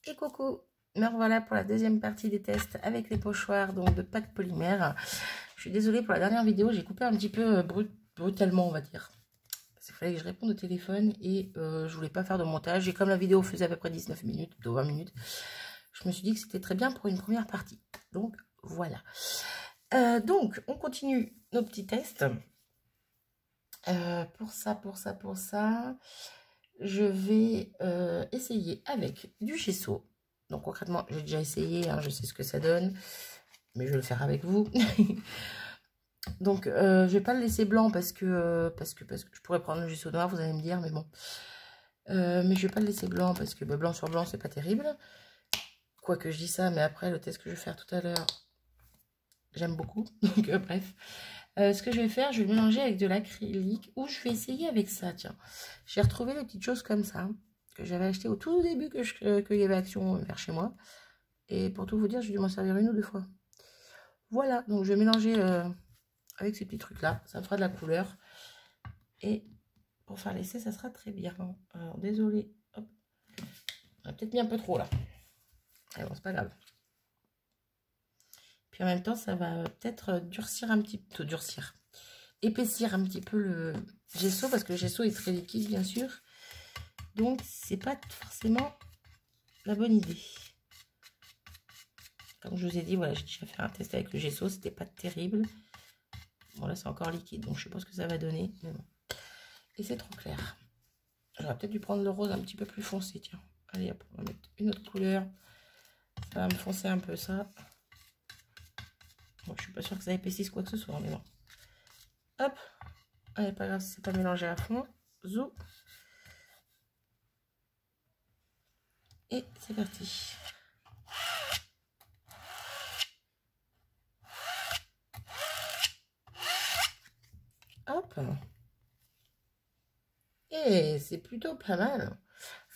Et coucou, me revoilà pour la deuxième partie des tests avec les pochoirs donc de pâte polymère. Je suis désolée pour la dernière vidéo, j'ai coupé un petit peu brutalement, on va dire. Il fallait que je réponde au téléphone et je voulais pas faire de montage. Et comme la vidéo faisait à peu près 19 minutes, ou 20 minutes, je me suis dit que c'était très bien pour une première partie. Donc voilà. Donc on continue nos petits tests. Pour ça, je vais essayer avec du gesso. Donc concrètement, j'ai déjà essayé, hein, je sais ce que ça donne, mais je vais le faire avec vous. Donc je vais pas le laisser blanc parce que je pourrais prendre le gesso noir, vous allez me dire, mais bon. Mais je vais pas le laisser blanc parce que blanc sur blanc, c'est pas terrible. Quoique je dis ça, mais après le test que je vais faire tout à l'heure, j'aime beaucoup. Donc bref. Ce que je vais faire, je vais le mélanger avec de l'acrylique ou je vais essayer avec ça, tiens. J'ai retrouvé des petites choses comme ça que j'avais acheté au tout début qu'il y avait Action vers chez moi. Et pour tout vous dire, j'ai dû m'en servir une ou deux fois. Voilà, donc je vais mélanger avec ces petits trucs-là. Ça me fera de la couleur. Et pour faire l'essai, ça sera très bien. Alors, désolé. Hop. On a peut-être mis un peu trop là. Mais bon, c'est pas grave. Puis en même temps, ça va peut-être durcir un petit peu. Épaissir un petit peu le gesso. Parce que le gesso est très liquide, bien sûr. Donc, c'est pas forcément la bonne idée. Comme je vous ai dit, voilà, j'ai déjà fait un test avec le gesso. C'était pas terrible. Bon, là, c'est encore liquide. Donc, je sais pas ce que ça va donner. Mais bon. Et c'est trop clair. J'aurais peut-être dû prendre le rose un petit peu plus foncé. Tiens. Allez, hop, on va mettre une autre couleur. Ça va me foncer un peu ça. Bon, je suis pas sûre que ça épaississe quoi que ce soit, mais bon. Hop. Allez, pas grave, c'est pas mélangé à fond. Zou. Et c'est parti. Hop. Et c'est plutôt pas mal.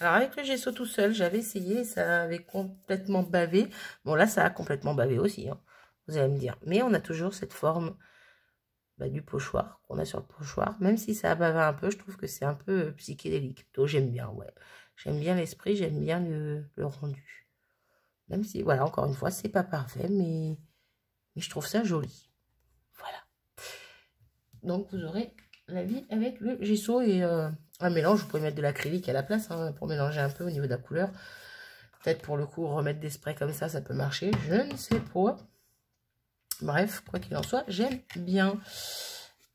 Alors avec le gesso tout seul, j'avais essayé, ça avait complètement bavé. Bon là, ça a complètement bavé aussi, hein, vous allez me dire. Mais on a toujours cette forme du pochoir qu'on a sur le pochoir. Même si ça a bavé un peu, je trouve que c'est un peu psychédélique. Donc j'aime bien, ouais. J'aime bien l'esprit, j'aime bien le rendu. Même si, voilà, encore une fois, c'est pas parfait, mais je trouve ça joli. Voilà. Donc vous aurez l'avis avec le gesso et un mélange. Vous pouvez mettre de l'acrylique à la place, hein, pour mélanger un peu au niveau de la couleur. Peut-être pour le coup remettre des sprays comme ça peut marcher, je ne sais pas. Bref, quoi qu'il en soit, j'aime bien.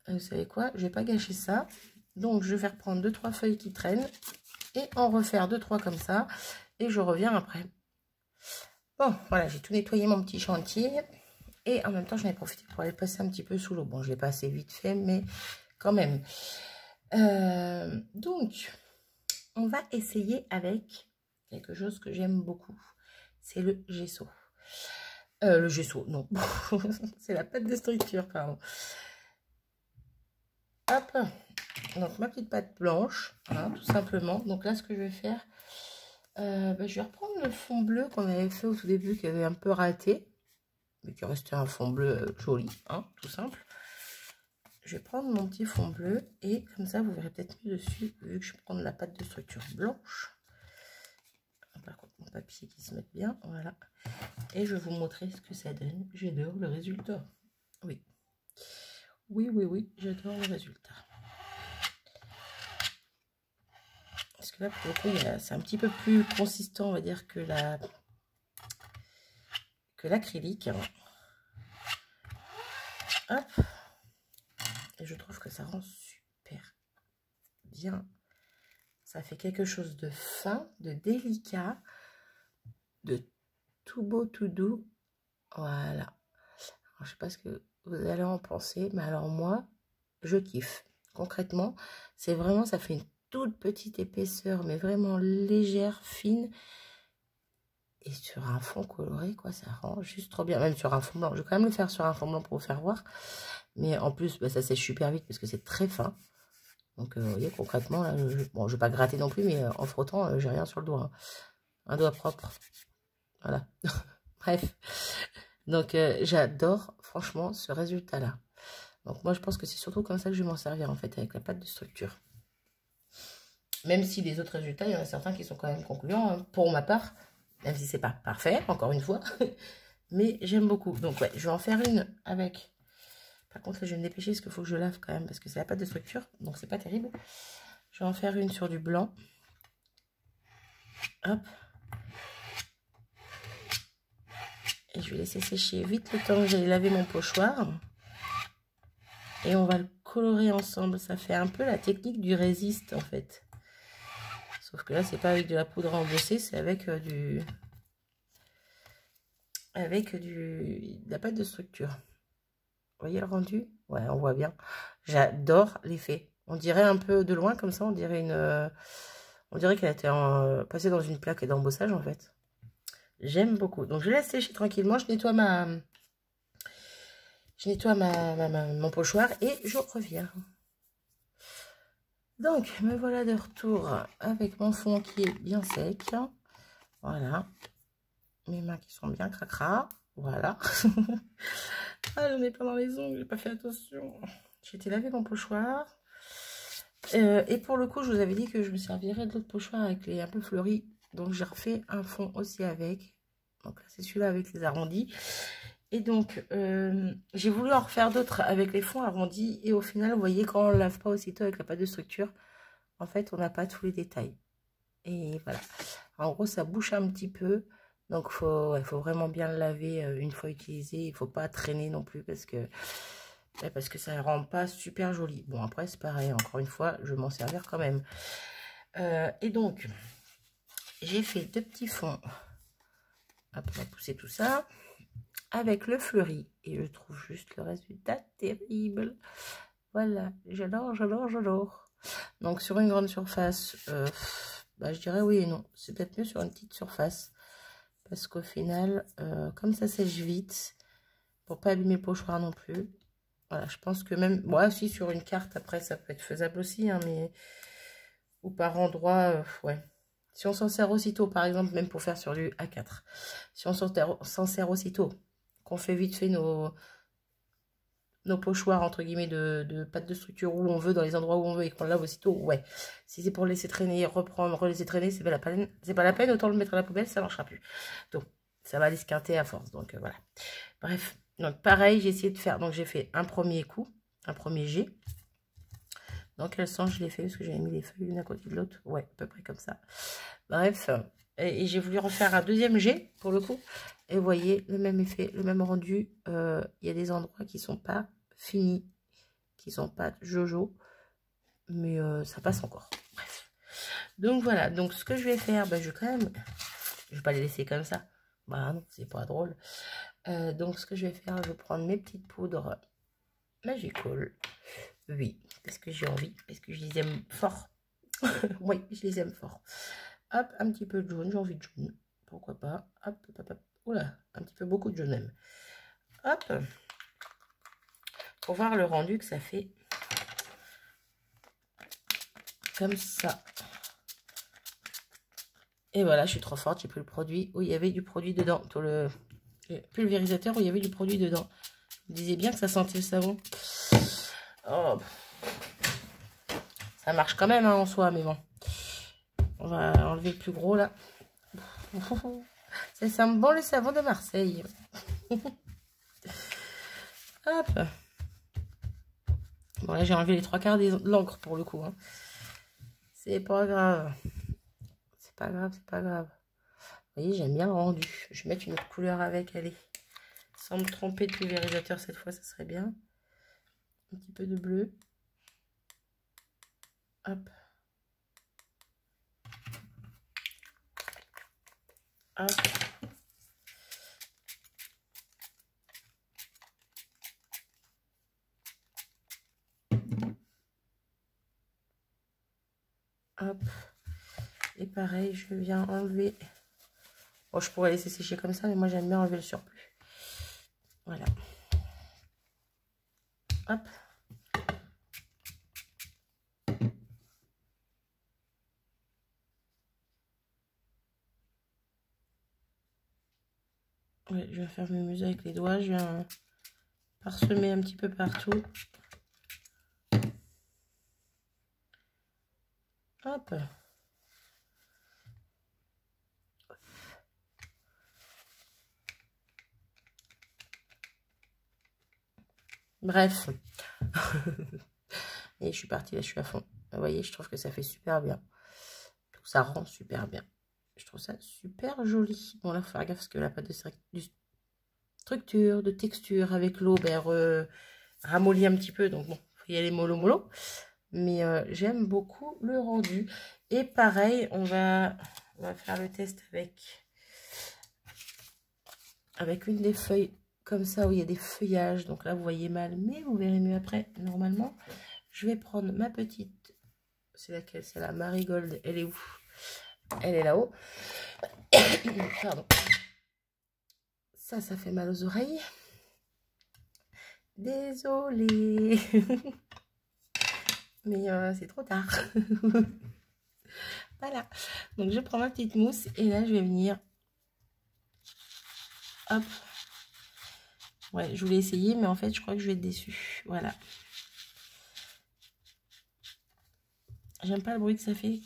Vous savez quoi, je vais pas gâcher ça. Donc je vais reprendre 2-3 feuilles qui traînent et en refaire 2-3 comme ça. Et je reviens après. Bon, voilà, j'ai tout nettoyé mon petit chantier. Et en même temps, j'en ai profité pour aller passer un petit peu sous l'eau. Bon, je l'ai passé vite fait, mais quand même. Donc, on va essayer avec quelque chose que j'aime beaucoup. C'est le gesso. Le gesso, non. C'est la pâte de structure, pardon. Hop. Donc, ma petite pâte blanche, hein, tout simplement. Donc là, ce que je vais faire, je vais reprendre le fond bleu qu'on avait fait au tout début, qui avait un peu raté. Mais qui restait un fond bleu joli, hein, tout simple. Je vais prendre mon petit fond bleu et comme ça, vous verrez peut-être mieux dessus, vu que je prends de la pâte de structure blanche. Par contre, mon papier qui se met bien, voilà. Et je vais vous montrer ce que ça donne. J'adore le résultat. Oui. Oui, j'adore le résultat. Parce que là, pour le coup, c'est un petit peu plus consistant, on va dire, que l'acrylique. Hop. Et je trouve que ça rend super bien. Ça fait quelque chose de fin, de délicat, de tout beau, tout doux. Voilà. Alors, je ne sais pas ce que vous allez en penser, mais alors moi, je kiffe. Concrètement, c'est vraiment, ça fait une toute petite épaisseur, mais vraiment légère, fine. Et sur un fond coloré, quoi, ça rend juste trop bien. Même sur un fond blanc. Je vais quand même le faire sur un fond blanc pour vous faire voir. Mais en plus, ça sèche super vite parce que c'est très fin. Donc, vous voyez, concrètement, là, bon, je ne vais pas gratter non plus, mais en frottant, j'ai rien sur le doigt. Hein. Un doigt propre. Voilà. Bref. Donc, j'adore, franchement, ce résultat-là. Donc, moi, je pense que c'est surtout comme ça que je vais m'en servir, en fait, avec la pâte de structure. Même si les autres résultats, il y en a certains qui sont quand même concluants, hein, pour ma part. Même si c'est pas parfait, encore une fois. Mais j'aime beaucoup. Donc ouais, je vais en faire une avec... Par contre, là, je vais me dépêcher parce qu'il faut que je lave quand même. Parce que c'est la pâte de structure. Donc, c'est pas terrible. Je vais en faire une sur du blanc. Hop. Et je vais laisser sécher vite le temps que j'aille laver mon pochoir. Et on va le colorer ensemble. Ça fait un peu la technique du résiste, en fait. Sauf que là, c'est pas avec de la poudre embossée. C'est avec de la pâte de structure. Vous voyez le rendu? Ouais, on voit bien. J'adore l'effet. On dirait un peu de loin, comme ça, on dirait on dirait qu'elle a été passée dans une plaque d'embossage, en fait. J'aime beaucoup. Donc, je laisse sécher tranquillement. Je nettoie mon pochoir et je reviens. Donc, me voilà de retour avec mon fond qui est bien sec. Voilà. Mes mains qui sont bien cracra. Voilà. Ah, j'en ai pas dans les ongles, j'ai pas fait attention. J'ai été laver mon pochoir. Et pour le coup, je vous avais dit que je me servirais de l'autre pochoir avec les un peu fleuris. Donc, j'ai refait un fond aussi avec. Donc, là, c'est celui-là avec les arrondis. Et donc, j'ai voulu en refaire d'autres avec les fonds arrondis. Et au final, vous voyez, quand on ne lave pas aussitôt avec la pâte de structure, en fait, on n'a pas tous les détails. Et voilà. En gros, ça bouche un petit peu. Donc, il faut vraiment bien le laver une fois utilisé. Il ne faut pas traîner non plus parce que ça ne rend pas super joli. Bon, après, c'est pareil. Encore une fois, je vais m'en servir quand même. Et donc, j'ai fait 2 petits fonds. Hop, on va pousser tout ça. Avec le fleuri. Et je trouve juste le résultat terrible. Voilà. J'adore, j'adore, j'adore. Donc, sur une grande surface, je dirais oui et non. C'est peut-être mieux sur une petite surface. Parce qu'au final, comme ça sèche vite, pour pas abîmer le pochoir non plus. Voilà, je pense que même... Bon, si sur une carte, après, ça peut être faisable aussi, hein, mais... Ou par endroit, ouais. Si on s'en sert aussitôt, par exemple, même pour faire sur du A4. Si on s'en sert aussitôt, qu'on fait vite fait nos pochoirs, entre guillemets, de pâte de structure où on veut, dans les endroits où on veut, et qu'on lave aussitôt, ouais. Si c'est pour laisser traîner, reprendre, relaisser traîner, c'est pas la peine. C'est pas la peine, autant le mettre à la poubelle, ça marchera plus. Donc, ça va aller se quinter à force. Donc, voilà. Bref. Donc, pareil, j'ai essayé de faire... Donc, j'ai fait un premier coup, un premier jet. Dans quel sens je l'ai fait? Parce que j'avais mis les feuilles l'une à côté de l'autre. Ouais, à peu près comme ça. Bref. Et j'ai voulu refaire un deuxième jet, pour le coup. Et vous voyez, le même effet, le même rendu. Il y a des endroits qui sont pas finis, qui sont pas jojo. Mais ça passe encore. Bref. Donc, voilà. Donc, ce que je vais faire, je vais quand même... Je vais pas les laisser comme ça. Bah non, c'est pas drôle. Donc, ce que je vais faire, je vais prendre mes petites poudres Magical. Oui, parce que j'ai envie, parce que je les aime fort. Oui, je les aime fort. Hop, un petit peu de jaune, j'ai envie de jaune. Pourquoi pas. Hop, hop, hop, hop. Oula, un petit peu beaucoup de jaune même. Hop. Pour voir le rendu que ça fait. Comme ça. Et voilà, je suis trop forte, j'ai pris le produit où il y avait du produit dedans. Tout le pulvérisateur où il y avait du produit dedans. Vous disiez bien que ça sentait le savon. Oh. Ça marche quand même hein, en soi, mais bon. On va enlever le plus gros là. Ça sent bon le savon de Marseille. Hop. Bon là j'ai enlevé les 3/4 de l'encre pour le coup. Hein. C'est pas grave. C'est pas grave, c'est pas grave. Vous voyez, j'aime bien le rendu. Je vais mettre une autre couleur avec, allez. Sans me tromper de pulvérisateur cette fois, ça serait bien. Un petit peu de bleu. Hop. Hop. Hop. Et pareil, je viens enlever. Bon, je pourrais laisser sécher comme ça, mais moi j'aime bien enlever le surplus. Voilà. Hop. Ouais, je vais faire mes muses avec les doigts. Je viens parsemer un petit peu partout. Hop. Bref. Et je suis partie, là, je suis à fond. Vous voyez, je trouve que ça fait super bien. Ça rend super bien. Je trouve ça super joli. Bon, là, il faut faire gaffe parce que la pâte de structure, de texture avec l'eau, ben, ramollit un petit peu. Donc, bon, il faut y aller mollo mollo. Mais j'aime beaucoup le rendu. Et pareil, on va faire le test avec une des feuilles comme ça où il y a des feuillages. Donc là, vous voyez mal, mais vous verrez mieux après. Normalement, je vais prendre ma petite. C'est laquelle? C'est la Marigold. Elle est où? Elle est là-haut. Pardon. Ça fait mal aux oreilles. Désolée. Mais c'est trop tard. Voilà. Donc, je prends ma petite mousse. Et là, je vais venir... Hop. Ouais, je voulais essayer. Mais en fait, je crois que je vais être déçue. Voilà. J'aime pas le bruit que ça fait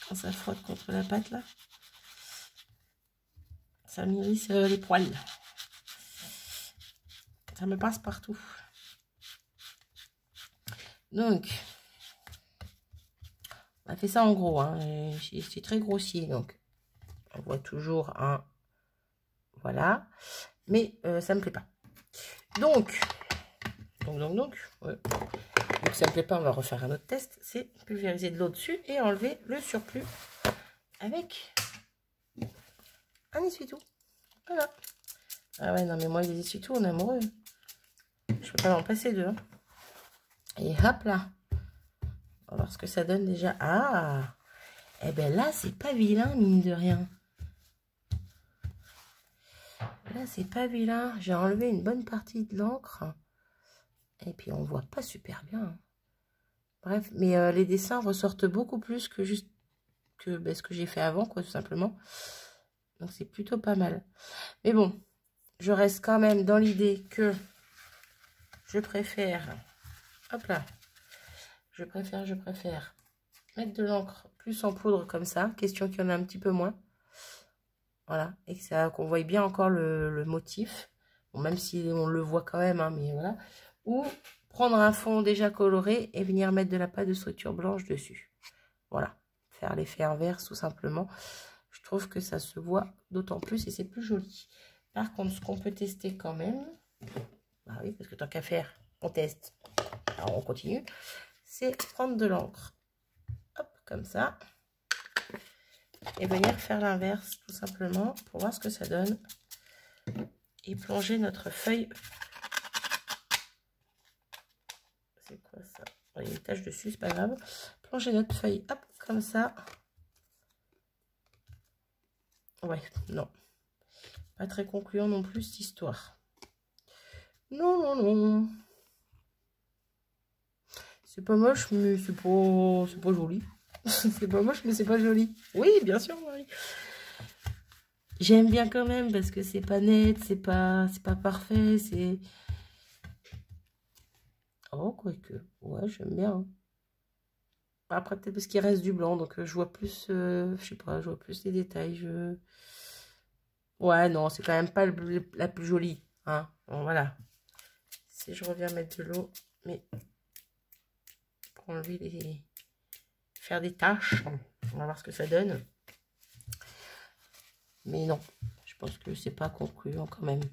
quand ça frotte contre la pâte, là. Ça m'irrisse les poils. Ça me passe partout. Donc, on a fait ça en gros. Hein. C'est très grossier. Donc, on voit toujours un... Voilà. Mais ça me plaît pas. Donc, ouais. Donc ça me plaît pas, on va refaire un autre test. C'est pulvériser de l'eau dessus et enlever le surplus avec un essuie-tout. Voilà. Ah ouais, non mais moi les essuie-tout, on est amoureux. Je peux pas m'en passer deux. Hein. Et hop là. On va voir ce que ça donne déjà. Ah, et ben là c'est pas vilain mine de rien. Là c'est pas vilain. J'ai enlevé une bonne partie de l'encre. Et puis on voit pas super bien. Bref, mais les dessins ressortent beaucoup plus que juste que ce que j'ai fait avant, quoi, tout simplement. Donc c'est plutôt pas mal. Mais bon, je reste quand même dans l'idée que je préfère, hop là, je préfère mettre de l'encre plus en poudre comme ça, question qu'il y en a un petit peu moins. Voilà, et que ça, qu'on voit bien encore le motif. Bon, même si on le voit quand même, hein, mais voilà. Ou prendre un fond déjà coloré et venir mettre de la pâte de structure blanche dessus. Voilà, faire l'effet inverse tout simplement. Je trouve que ça se voit d'autant plus et c'est plus joli. Par contre, ce qu'on peut tester quand même, bah oui, parce que tant qu'à faire, on teste. Alors on continue. C'est prendre de l'encre, hop, comme ça, et venir faire l'inverse tout simplement pour voir ce que ça donne et plonger notre feuille. C'est quoi ça? Il y a une tache dessus, c'est pas grave. Plonger notre feuille, hop, comme ça. Ouais, non. Pas très concluant non plus cette histoire. Non, non, non. C'est pas moche, mais c'est pas joli. C'est pas moche, mais c'est pas joli. Oui, bien sûr, Marie. J'aime bien quand même parce que c'est pas net, c'est pas parfait, c'est... Oh, quoique. Ouais, j'aime bien. Après, peut-être parce qu'il reste du blanc, donc je vois plus, je sais pas, je vois plus les détails. Ouais, non, c'est quand même pas la plus jolie. Hein. Bon, voilà. Si je reviens mettre de l'eau, mais pour enlever les... faire des taches, on va voir ce que ça donne. Mais non, je pense que c'est pas concluant quand même.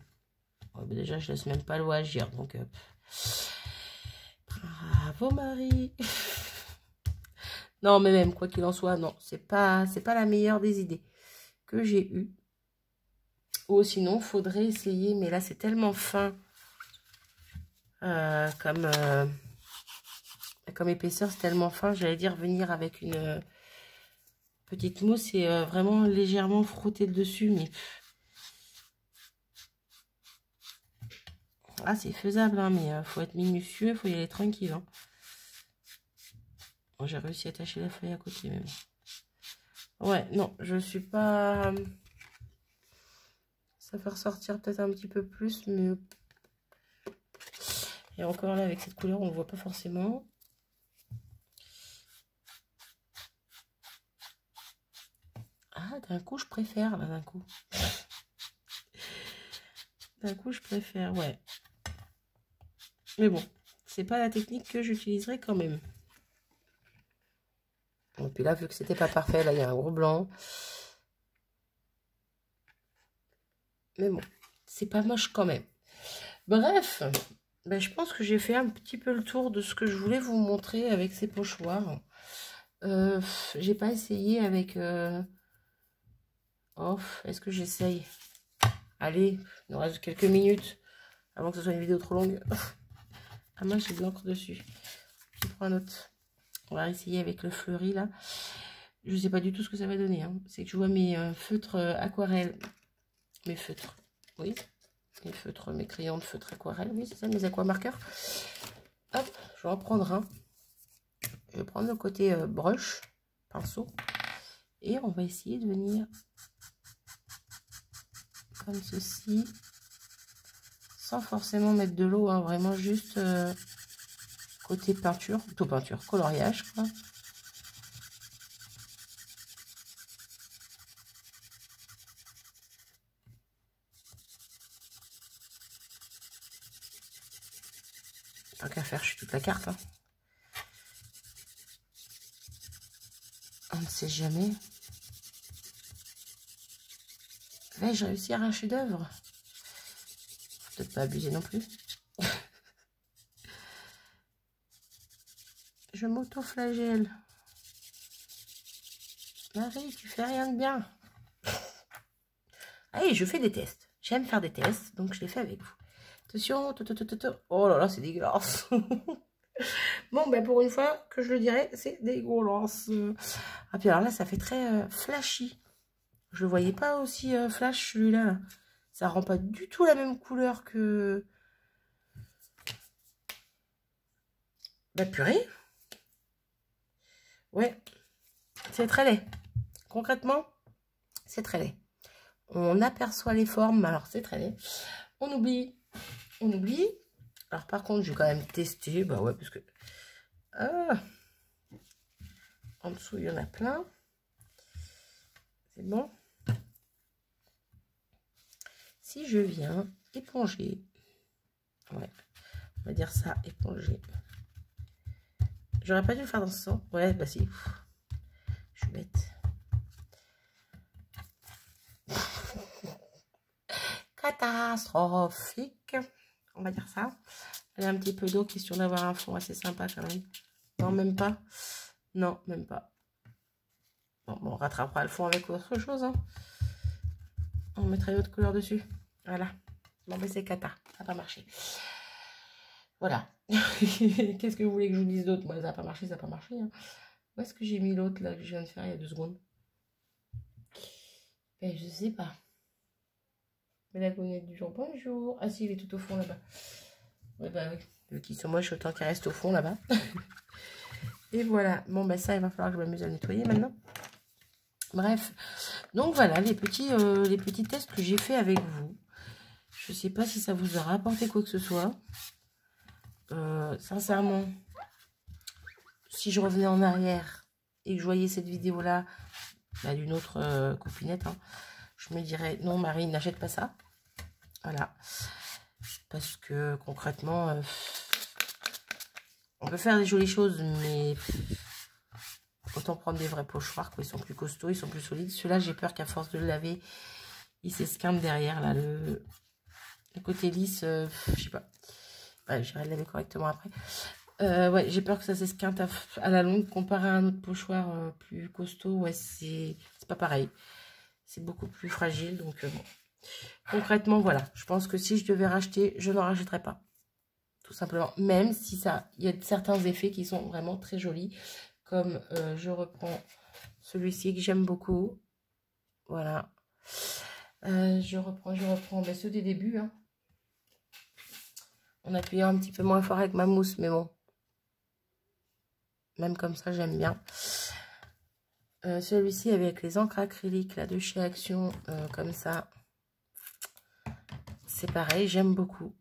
Ouais, bah déjà, je laisse même pas l'eau agir, donc... Bravo, Marie. Non, mais même, quoi qu'il en soit, non, c'est pas la meilleure des idées que j'ai eues. Ou sinon, faudrait essayer, mais là, c'est tellement fin comme épaisseur, c'est tellement fin, j'allais dire venir avec une petite mousse et vraiment légèrement frotter le dessus, mais... Ah, c'est faisable, hein, mais faut être minutieux, faut y aller tranquille. Hein. Bon, j'ai réussi à attacher la feuille à côté, mais bon. Ouais, non, je suis pas... Ça fait ressortir peut-être un petit peu plus, mais... Et encore là, avec cette couleur, on ne voit pas forcément. Ah, d'un coup, je préfère, là, d'un coup. D'un coup, je préfère, ouais. Mais bon, c'est pas la technique que j'utiliserai quand même. Et puis là, vu que c'était pas parfait, là, il y a un gros blanc. Mais bon, c'est pas moche quand même. Bref, ben, je pense que j'ai fait un petit peu le tour de ce que je voulais vous montrer avec ces pochoirs. J'ai pas essayé avec... Oh, est-ce que j'essaye? Allez, il nous reste quelques minutes avant que ce soit une vidéo trop longue. Ah moi j'ai de l'encre dessus. Je prends un autre. On va essayer avec le fleuri là. Je sais pas du tout ce que ça va donner. Hein. C'est que je vois mes feutres aquarelles. Mes feutres. Oui. Mes feutres, mes crayons de feutre aquarelle. Oui, c'est ça, mes aquamarqueurs. Hop, je vais en prendre un. Je vais prendre le côté brush, pinceau. Et on va essayer de venir comme ceci. Sans forcément mettre de l'eau, hein, vraiment juste côté peinture, plutôt peinture, coloriage quoi. Tant qu'à faire, je suis toute la carte. Hein. On ne sait jamais. Vais-je réussir un chef-d'œuvre? Peut-être pas abuser non plus. Je m'auto-flagelle. Marie, tu fais rien de bien. Allez, je fais des tests. J'aime faire des tests, donc je les fais avec vous. Attention, oh là là, c'est dégueulasse. Bon, ben pour une fois que je le dirais, c'est dégueulasse. Ah, puis alors là, ça fait très flashy. Je le voyais pas aussi flash celui-là. Ça rend pas du tout la même couleur que... Bah purée. Ouais, c'est très laid. Concrètement, c'est très laid. On aperçoit les formes, alors c'est très laid. On oublie. On oublie. Alors par contre, je vais quand même tester. Bah ouais, parce que... Ah, en dessous, il y en a plein. C'est bon. Si je viens éponger... Ouais, on va dire ça, éponger. J'aurais pas dû le faire dans ce sens. Ouais, bah si. Je suis bête. Catastrophique. On va dire ça. Allez, un petit peu d'eau, question d'avoir un fond assez sympa quand même. Non, même pas. Non, même pas. Bon, on rattrapera le fond avec autre chose. Hein. On mettra une autre couleur dessus. Voilà. Bon, mais c'est cata. Ça n'a pas marché. Voilà. Qu'est-ce que vous voulez que je vous dise d'autre? Moi, ça n'a pas marché, ça n'a pas marché. Hein. Où est-ce que j'ai mis l'autre là que je viens de faire il y a 2 secondes? Ben, je sais pas. Mais la gognette du jour, bonjour. Ah si, il est tout au fond là-bas. Ouais, bah oui. Vu qu'ils sont moches, autant qu'ils restent au fond là-bas. Et voilà. Bon, ben ça, il va falloir que je m'amuse à le nettoyer maintenant. Bref. Donc voilà, les petits tests que j'ai fait avec vous. Je sais pas si ça vous a rapporté quoi que ce soit. Sincèrement, si je revenais en arrière et que je voyais cette vidéo-là bah, d'une autre copinette, hein, je me dirais, non Marie, n'achète pas ça. Voilà. Parce que concrètement, on peut faire des jolies choses, mais autant prendre des vrais pochoirs, quoi. Ils sont plus costauds, ils sont plus solides. Ceux-là, j'ai peur qu'à force de le laver, il s'esquinte derrière, là, le côté lisse, je sais pas. Ouais, j'irai le laver correctement après. Ouais, j'ai peur que ça s'esquinte à la longue, comparé à un autre pochoir plus costaud. Ouais, c'est pas pareil. C'est beaucoup plus fragile, donc bon. Concrètement, voilà. Je pense que si je devais racheter, je n'en rachèterais pas. Tout simplement. Même si il y a certains effets qui sont vraiment très jolis. Comme je reprends celui-ci que j'aime beaucoup. Voilà. Je reprends ben, ceux des débuts. Hein. En appuyant un petit peu moins fort avec ma mousse, mais bon. Même comme ça, j'aime bien. Celui-ci avec les encres acryliques là, de chez Action, comme ça. C'est pareil, j'aime beaucoup.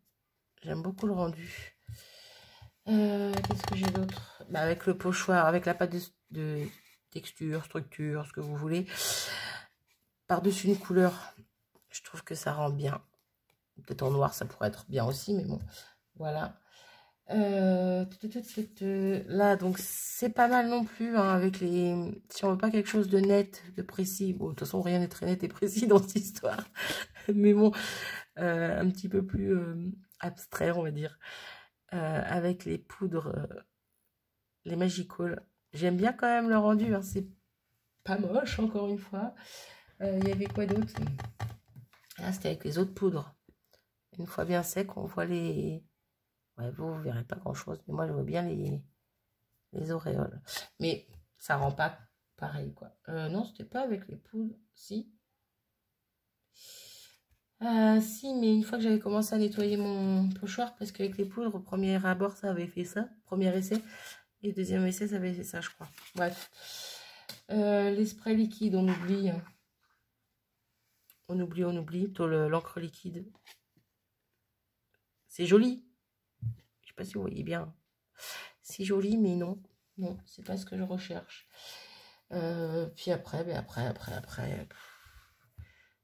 J'aime beaucoup le rendu. Qu'est-ce que j'ai d'autre? Bah, avec le pochoir, avec la pâte de texture, structure, ce que vous voulez. Par-dessus une couleur, je trouve que ça rend bien. Peut-être en noir, ça pourrait être bien aussi, mais bon, voilà. Là, donc c'est pas mal non plus hein, avec les. Si on veut pas quelque chose de net, de précis. Bon, de toute façon, rien n'est très net et précis dans cette histoire. Mais bon, un petit peu plus abstrait, on va dire. Avec les poudres, les Magical. J'aime bien quand même le rendu. Hein, c'est pas moche, encore une fois. Il y avait quoi d'autre? Là, c'était avec les autres poudres. Une fois bien sec, on voit les. Ouais, vous verrez pas grand chose, mais moi je vois bien les auréoles. Mais ça rend pas pareil quoi. Non, c'était pas avec les poudres, si. Si, mais une fois que j'avais commencé à nettoyer mon pochoir, parce qu'avec les poudres, au premier abord, ça avait fait ça, premier essai, et deuxième essai, ça avait fait ça, je crois. Bref. Les sprays liquides, on oublie. Hein. On oublie. Plutôt l'encre liquide. C'est joli. Je sais pas si vous voyez bien. C'est joli, mais non. Non, c'est pas ce que je recherche. Puis après,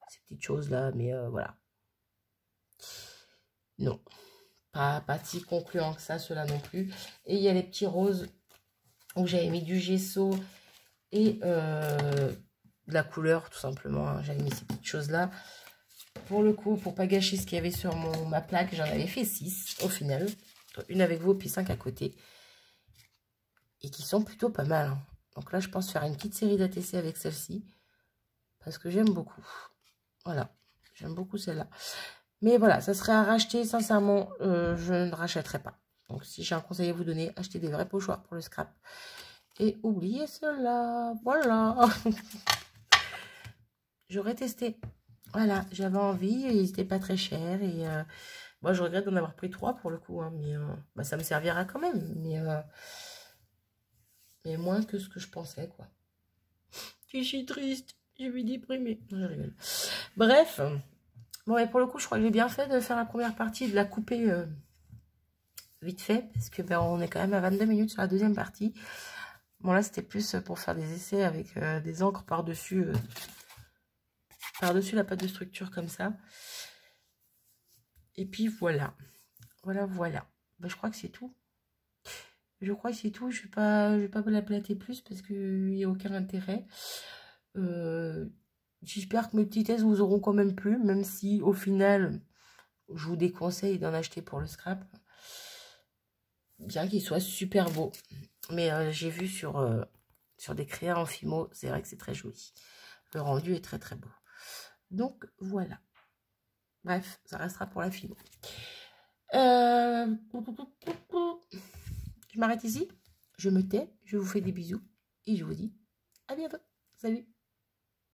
ces petites choses-là, mais voilà. Non, pas si concluant que ça, cela non plus. Et il y a les petits roses où j'avais mis du gesso et de la couleur, tout simplement. Hein. J'avais mis ces petites choses-là. Pour le coup, pour pas gâcher ce qu'il y avait sur ma plaque, j'en avais fait 6 au final. Une avec vous, puis 5 à côté. Et qui sont plutôt pas mal. Hein. Donc là, je pense faire une petite série d'ATC avec celle-ci. Parce que j'aime beaucoup. Voilà. J'aime beaucoup celle-là. Mais voilà, ça serait à racheter. Sincèrement, je ne rachèterai pas. Donc si j'ai un conseil à vous donner, achetez des vrais pochoirs pour le scrap. Et oubliez cela. Voilà. J'aurais testé. Voilà, j'avais envie. Ils n'étaient pas très chers. Et moi, je regrette d'en avoir pris 3 pour le coup. Hein, mais bah, ça me servira quand même. Mais moins que ce que je pensais, quoi. Je suis triste. Je vais déprimer. Non, je rigole. Bref. Bon, et pour le coup, je crois que j'ai bien fait de faire la première partie, de la couper vite fait. Parce que ben, on est quand même à 22 minutes sur la deuxième partie. Bon, là, c'était plus pour faire des essais avec des encres par-dessus la pâte de structure comme ça. Et puis, voilà. Voilà. Ben, je crois que c'est tout. Je vais pas la plater plus parce qu'il n'y a aucun intérêt. J'espère que mes petits tests vous auront quand même plu, même si au final, je vous déconseille d'en acheter pour le scrap. Bien qu'il soit super beau. Mais j'ai vu sur des créas en Fimo, c'est vrai que c'est très joli. Le rendu est très très beau. Donc voilà. Bref, ça restera pour la Fimo. Je m'arrête ici. Je me tais. Je vous fais des bisous. Et je vous dis à bientôt. Salut.